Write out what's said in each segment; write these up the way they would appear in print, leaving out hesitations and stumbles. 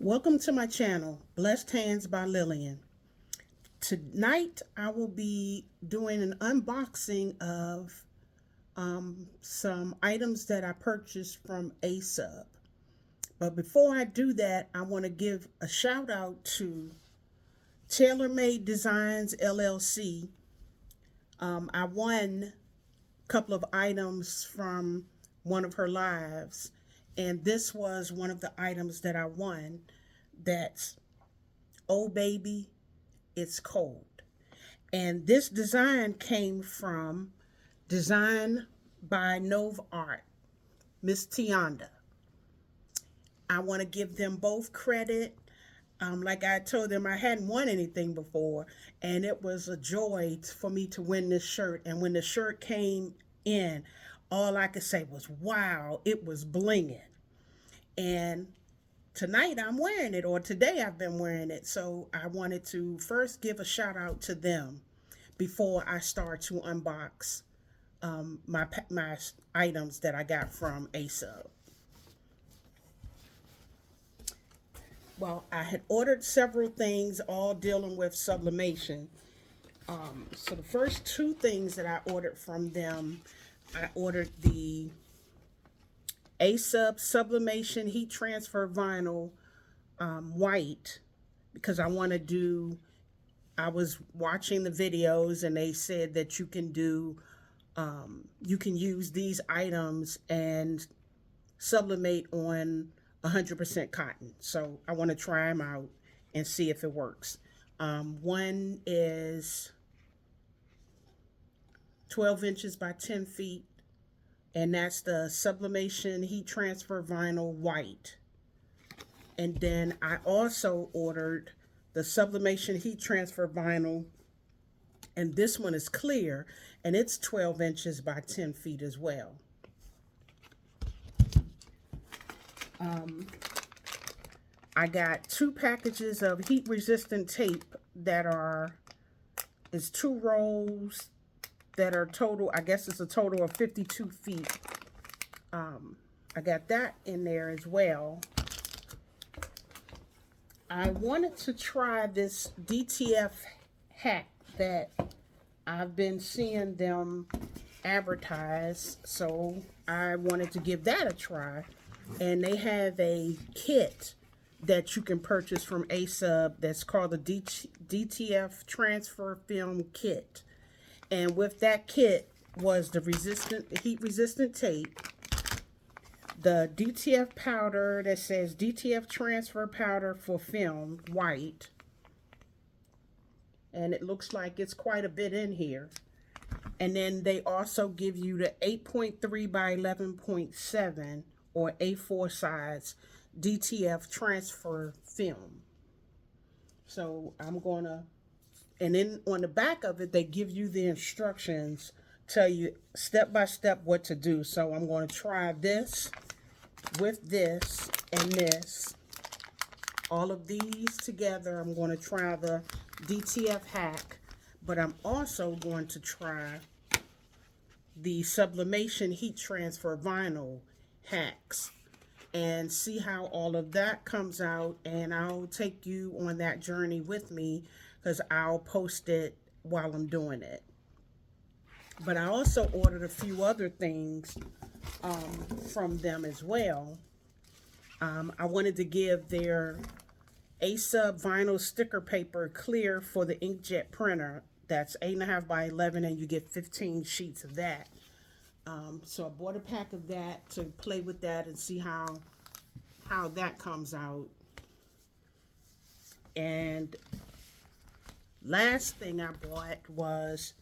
Welcome to my channel, Blessed Hands by Lillian. Tonight I will be doing an unboxing of some items that I purchased from ASUB. But before I do that, I want to give a shout out to TaylorMade Designs LLC. I won a couple of items from one of her lives, and this was one of the items that I won. That's "Oh Baby, It's Cold." And this design came from Design by Nova Art, Miss Tionda. I want to give them both credit. Like I told them, I hadn't won anything before, and it was a joy for me to win this shirt. And when the shirt came in, all I could say was, wow, it was blinging. And tonight I'm wearing it, or today I've been wearing it. So I wanted to first give a shout out to them before I start to unbox my items that I got from ASUB. Well, I had ordered several things, all dealing with sublimation. So the first two things that I ordered from them, I ordered the ASUB Sublimation Heat Transfer Vinyl white, because I want to do, I was watching the videos and they said that you can do, you can use these items and sublimate on 100% cotton. So I want to try them out and see if it works. One is 12 inches by 10 feet, and that's the Sublimation Heat Transfer Vinyl white. And then I also ordered the Sublimation Heat Transfer Vinyl, and this one is clear, and it's 12 inches by 10 feet as well. I got two packages of heat-resistant tape that is 2 rolls that are total, I guess it's a total of 52 feet. I got that in there as well. I wanted to try this DTF hat that I've been seeing them advertise, so I wanted to give that a try. And they have a kit that you can purchase from ASUB that's called the DTF Transfer Film Kit. And with that kit was the heat-resistant tape, the DTF powder that says DTF Transfer Powder for Film, white. And it looks like it's quite a bit in here. And then they also give you the 8.3 by 11.7 or A4 size DTF transfer film. So I'm gonna, and then on the back of it, they give you the instructions, tell you step by step what to do. So I'm going to try this with this and this. All of these together. I'm going to try the DTF hack, but I'm also going to try the Sublimation Heat Transfer Vinyl hacks and see how all of that comes out, and I'll take you on that journey with me because I'll post it while I'm doing it. But I also ordered a few other things from them as well. I wanted to give their ASUB vinyl sticker paper clear for the inkjet printer. That's 8.5 by 11, and you get 15 sheets of that. So I bought a pack of that to play with that and see how that comes out. And last thing I bought was,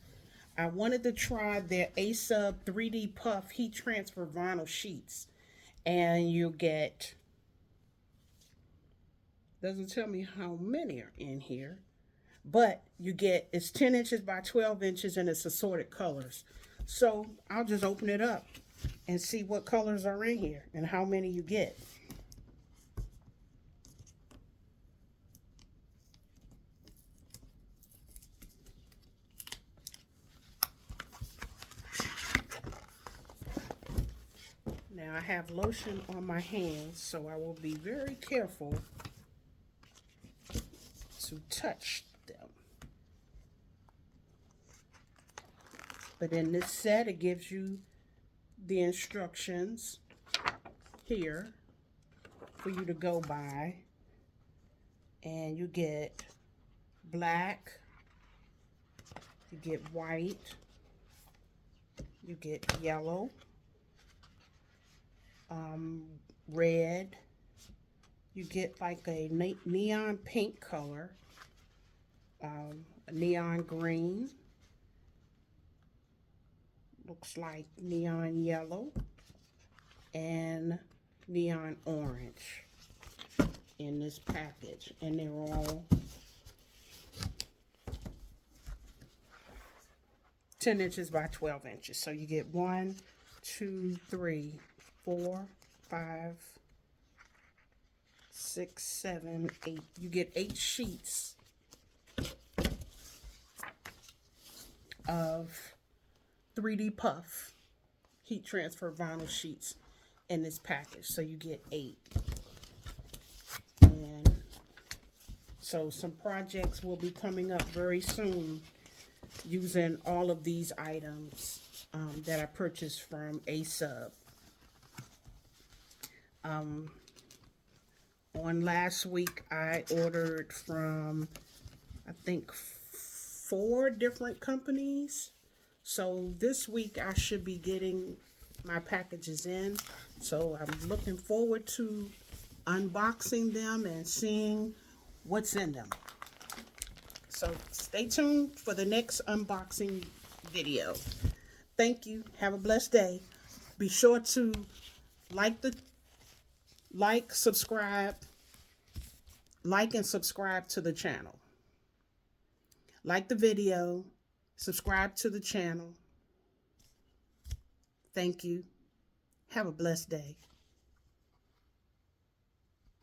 I wanted to try their ASUB 3D Puff Heat Transfer Vinyl Sheets. And you get, doesn't tell me how many are in here, but you get, it's 10 inches by 12 inches and it's assorted colors. So I'll just open it up and see what colors are in here and how many you get. Now I have lotion on my hands, so I will be very careful to touch them. But in this set, it gives you the instructions here for you to go by. And you get black, you get white, you get yellow, red, you get like a neon pink color, a neon green, looks like neon yellow, and neon orange in this package. And they're all 10 inches by 12 inches. So you get 1, 2, 3, 4, 5, 6, 7, 8. You get 8 sheets of 3D puff heat transfer vinyl sheets in this package. So you get 8. And so some projects will be coming up very soon using all of these items that I purchased from Sub. On last week, I ordered from, I think, 4 different companies. So this week, I should be getting my packages in. So I'm looking forward to unboxing them and seeing what's in them. So stay tuned for the next unboxing video. Thank you. Have a blessed day. Be sure to subscribe and subscribe to the channel. Like the video, subscribe to the channel. Thank you. Have a blessed day.